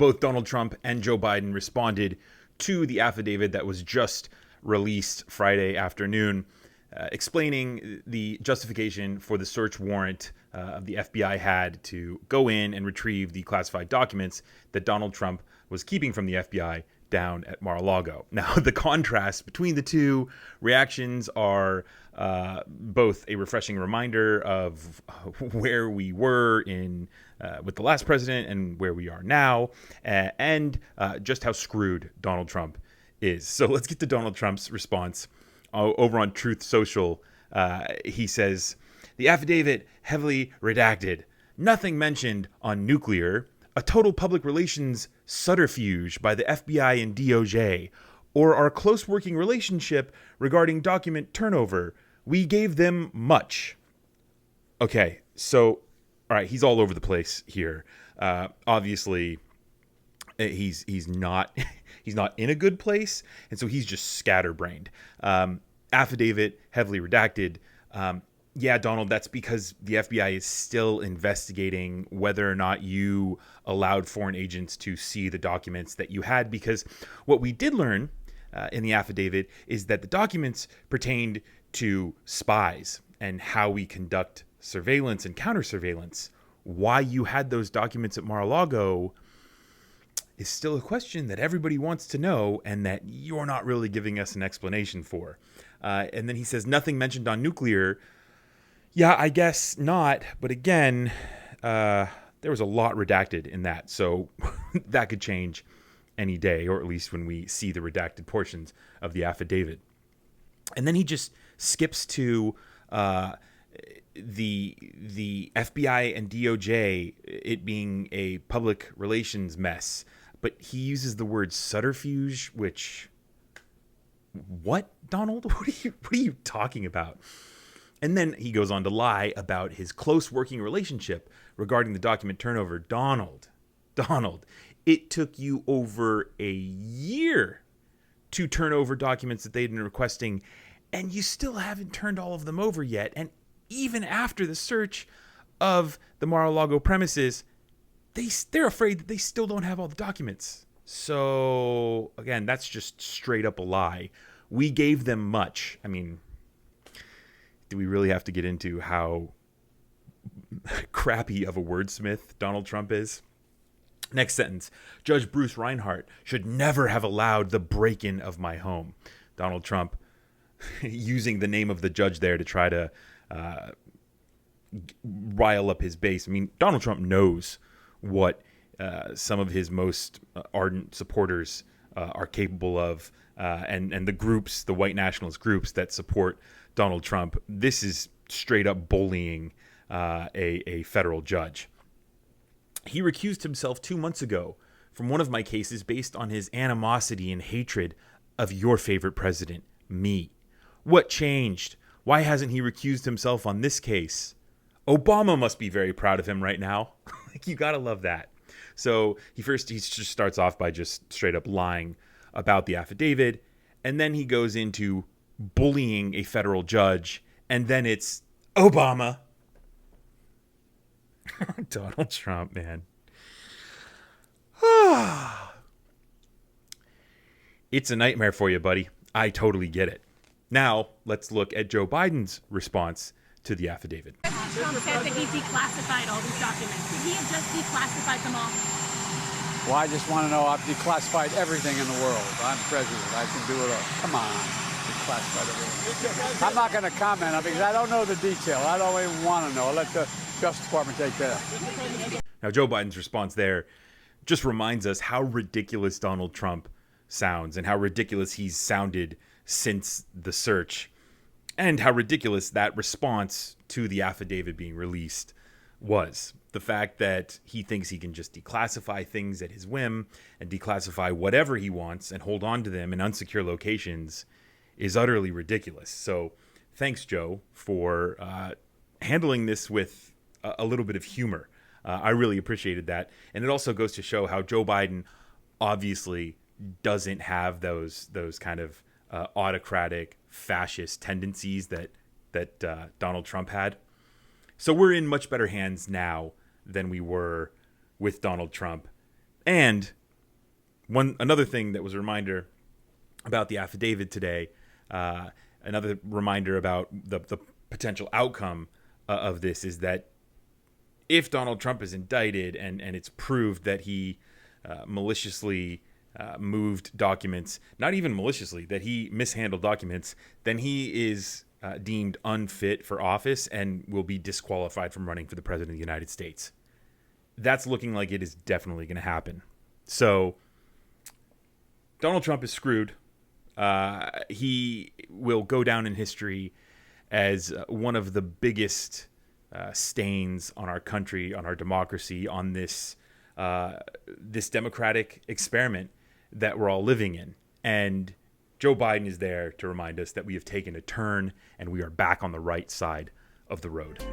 Both Donald Trump and Joe Biden responded to the affidavit that was just released Friday afternoon, explaining the justification for the search warrant the FBI had to go in and retrieve the classified documents that Donald Trump was keeping from the FBI down at Mar-a-Lago. Now, the contrast between the two reactions are both a refreshing reminder of where we were in with the last president and where we are now, and just how screwed Donald Trump is. So let's get to Donald Trump's response. Over on Truth Social, he says, the affidavit heavily redacted. Nothing mentioned on nuclear. A total public relations subterfuge by the FBI and DOJ, or our close working relationship regarding document turnover. We gave them much. Okay, so, all right, he's all over the place here. Obviously, he's not he's not in a good place, and so he's just scatterbrained. Affidavit heavily redacted. Yeah, Donald, that's because the FBI is still investigating whether or not you allowed foreign agents to see the documents that you had, because what we did learn in the affidavit is that the documents pertained to spies and how we conduct surveillance and counter-surveillance. Why you had those documents at Mar-a-Lago is still a question that everybody wants to know and that you're not really giving us an explanation for. And then he says, nothing mentioned on nuclear. Yeah, I guess not. But again, there was a lot redacted in that. So that could change any day, or at least when we see the redacted portions of the affidavit. And then he just skips to the FBI and DOJ, it being a public relations mess. But he uses the word subterfuge, which... What, Donald? What are you talking about? And then he goes on to lie about his close working relationship regarding the document turnover. Donald, it took you over a year to turn over documents that they'd been requesting, and you still haven't turned all of them over yet. And even after the search of the Mar-a-Lago premises, they're afraid that they still don't have all the documents. So, again, that's just straight up a lie. We gave them much. I mean, do we really have to get into how crappy of a wordsmith Donald Trump is? Next sentence. Judge Bruce Reinhart should never have allowed the break-in of my home. Donald Trump using the name of the judge there to try to rile up his base. I mean, Donald Trump knows what some of his most ardent supporters are capable of, and the groups, the white nationalist groups that support Donald Trump. This is straight up bullying a federal judge. He recused himself 2 months ago from one of my cases based on his animosity and hatred of your favorite president, me. What changed? Why hasn't he recused himself on this case? Obama must be very proud of him right now. Like, you gotta love that. So he just starts off by just straight up lying about the affidavit, and then he goes into bullying a federal judge, and then it's Obama. Donald Trump, man. It's a nightmare for you, buddy. I totally get it. Now, let's look at Joe Biden's response to the affidavit. Trump said that he declassified all these documents. Could he have just declassified them all? Well, I just want to know, I've declassified everything in the world. I'm president. I can do it all. Come on. Declassified everything. I'm not going to comment on it because I don't know the detail. I don't even want to know. I'll let the Justice Department take that. Now, Joe Biden's response there just reminds us how ridiculous Donald Trump sounds and how ridiculous he's sounded since the search, and how ridiculous that response to the affidavit being released was. The fact that he thinks he can just declassify things at his whim and declassify whatever he wants and hold on to them in unsecure locations is utterly ridiculous. So thanks, Joe, for handling this with a little bit of humor. I really appreciated that. And it also goes to show how Joe Biden obviously doesn't have those kind of autocratic, fascist tendencies that Donald Trump had. So we're in much better hands now than we were with Donald Trump. And another thing that was a reminder about the affidavit today, another reminder about the potential outcome of this is that if Donald Trump is indicted and it's proved that he maliciously moved documents, not even maliciously, that he mishandled documents, then he is deemed unfit for office and will be disqualified from running for the president of the United States. That's looking like it is definitely going to happen. So Donald Trump is screwed. He will go down in history as one of the biggest stains on our country, on our democracy, on this democratic experiment that we're all living in. And Joe Biden is there to remind us that we have taken a turn and we are back on the right side of the road.